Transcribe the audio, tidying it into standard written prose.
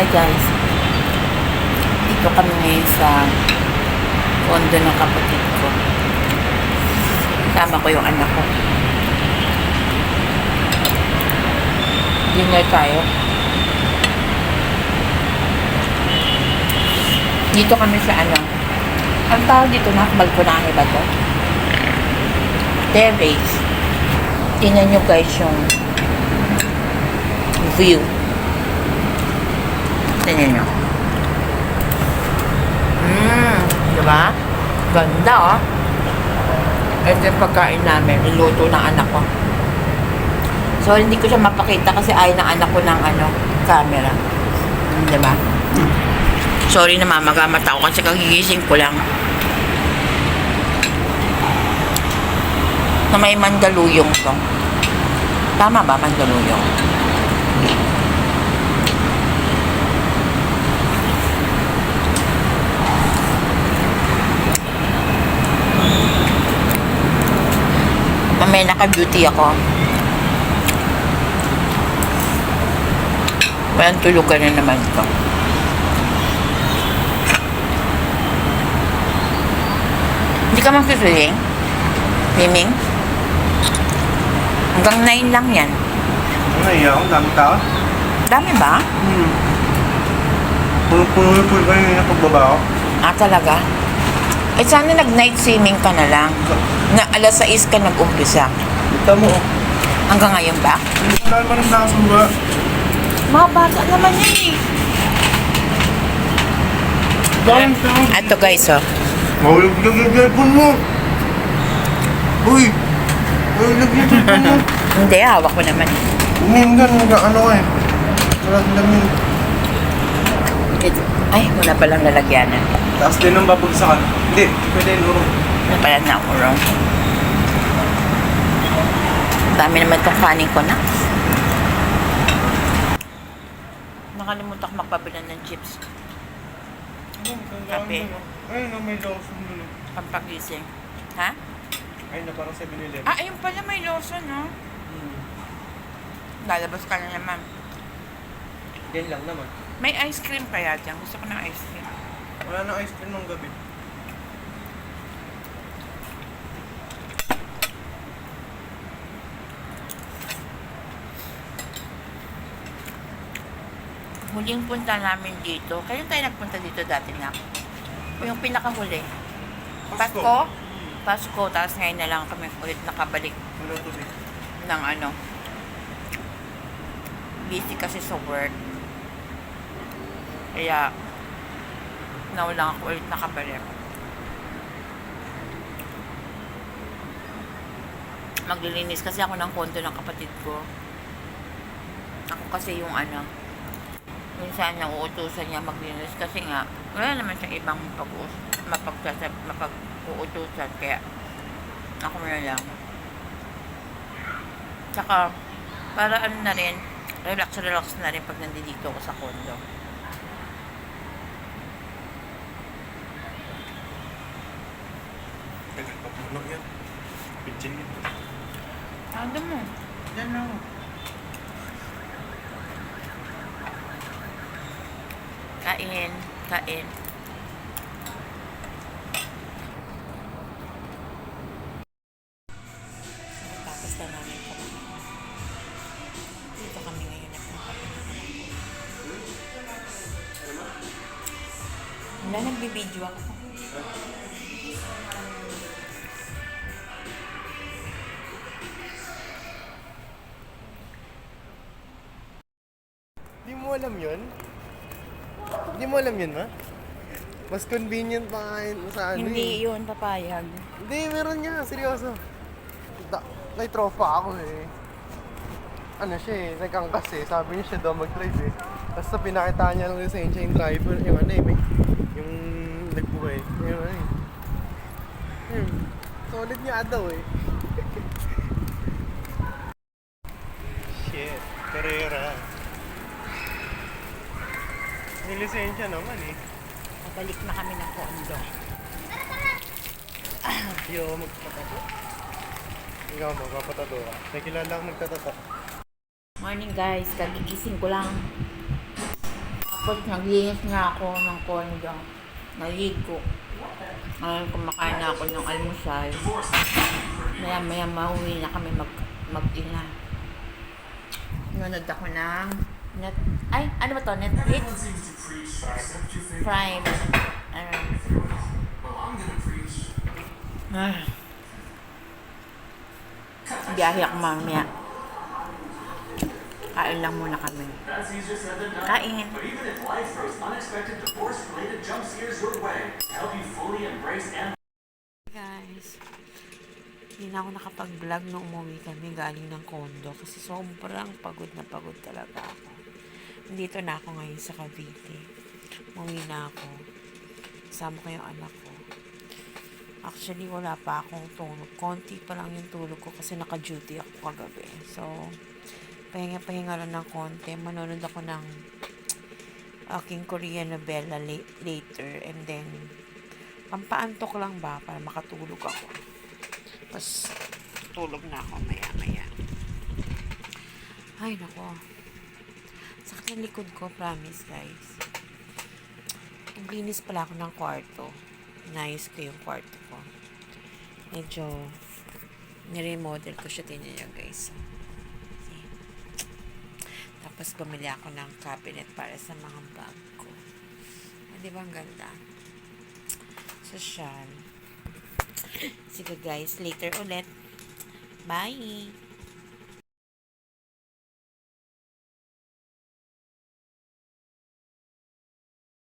Hi guys, dito kami ngayon sa condo ng kapatid ko. Kasama ko yung anak ko. Dinner tayo. Dito kami sa ang tawag dito na, balkonahe ba to? Terrace. Tingnan nyo guys yung view. Tingnan nyo. Diba? Ganda oh. Ito yung pagkain namin. Niluto ng anak ko. So, hindi ko siya mapakita kasi ayaw ng anak ko ng camera. Diba? Sorry na mata ko kasi kagigising ko lang. Na may Mandaluyong to. Tama ba, Mandaluyong? May naka-beauty ako. Walang tulugan na naman ito. Hindi ka magsusuling? Miming? Hanggang 9 lang yan. Ngayon, dami tao? Dami ba? Puno-puno yung pool kayo yung pagbaba ko. Ah, talaga? Eh, sana nag-night swimming ka na lang. Na alas 6 ka nag-umpisa. Ito mo. Hanggang ngayon ba? Hindi ko naman ang nakasumba. Mga bata naman yan eh. Dami tao. Ito guys, oh. Mahulog yung cellphone mo. Uy! Mahulog yung cellphone mo. Hindi, hawak ko naman. Mingan, ano eh. Sarap namin. Ay, wala palang lalagyanan. Taas din ang babagsakan. Hindi, pwede yung urong. Wala pala na urong. Dami naman itong kanin ko na. Nakalimutan ko magpabilan ng chips. Kape. Ay, na may Lawson dun. Pampagising. Ha? Ay, na parang 7-Eleven. Ah, ayun pala may Lawson, no? Lalabas ka na naman. Yan lang naman. May ice cream kaya dyan. Gusto ko ng ice cream. Wala na ice cream ng gabi. Huling punta namin dito. Kailan tayo nagpunta dito dati nga? Yung pinakahuli. Pasko? Pasko. Tapos ngayon na lang kami ulit nakabalik Wala to din. ng busy kasi sa work. Kaya naulang ako ulit nakabalik. Maglilinis kasi ako ng kondo ng kapatid ko. Ako kasi yung minsan nauutusan niya maglinis kasi nga wala naman siyang ibang mapag-uutusan kaya ako na lang. Tsaka para na rin relax na rin pag nandito ako sa kondo. Tagal pa puno yan. Pinchin yun. Ano mo? Yan lang. Kain. Tapos na namin ito. Dito kami ngayon wala, nagbibideo ako. Di mo alam yun? Di mo alam yun, ma? Mas convenient pa kain sa Hindi yun papayag. Hindi, meron niya. Seryoso. May tropa ako eh. Ano siya eh, nag-angkas eh. Sabi niya siya daw mag-drive eh. Tapos pinakita niya lang lisensya yung driver. Yung yung nagbuhay. Yung solid niya daw eh. Shit, Carrera. May lisensya naman eh. Nabalik na kami ng kondo. Hindi ako magtatato. Ikaw magpapatato ka. May kilala akong magtatato. Morning guys, kagigising ko lang. Tapos naglinis nga ako ng kondo. Naligo. Ngayon kumakain na ako ng almusal. Maya mauwi na kami mag-ina. Nanood ako ng ano ba to? Netflix? Prime. Ano? Biyahe ako mamaya. Kain lang muna kami. Kain. But even if life throws unexpected divorce-related jump scares your way, to help you fully embrace and Guys, hindi na ako nakapag-vlog nung umuwi kami galing ng kondo kasi sobrang pagod talaga ako. Nandito na ako ngayon sa Cavite. Umuwi na ako. Kasama ko yung anak ko. Actually, wala pa akong tulog. Konti pa lang yung tulog ko kasi naka-duty ako kagabi. So, pahinga lang ng konti. Manonood ako ng aking Korean novela later. And then, pampaantok lang ba para makatulog ako. Tapos, tulog na ako maya. Ay, nako. Sakit ng likod ko, promise guys. Naglinis pala ako ng kwarto. Inayos ko yung kwarto ko. Medyo, niremodel ko siya. Tingnan niyo guys. See? Tapos, bumili ako ng cabinet para sa mga bag ko. Di ba ang ganda? Social. Sige guys, later ulit. Bye!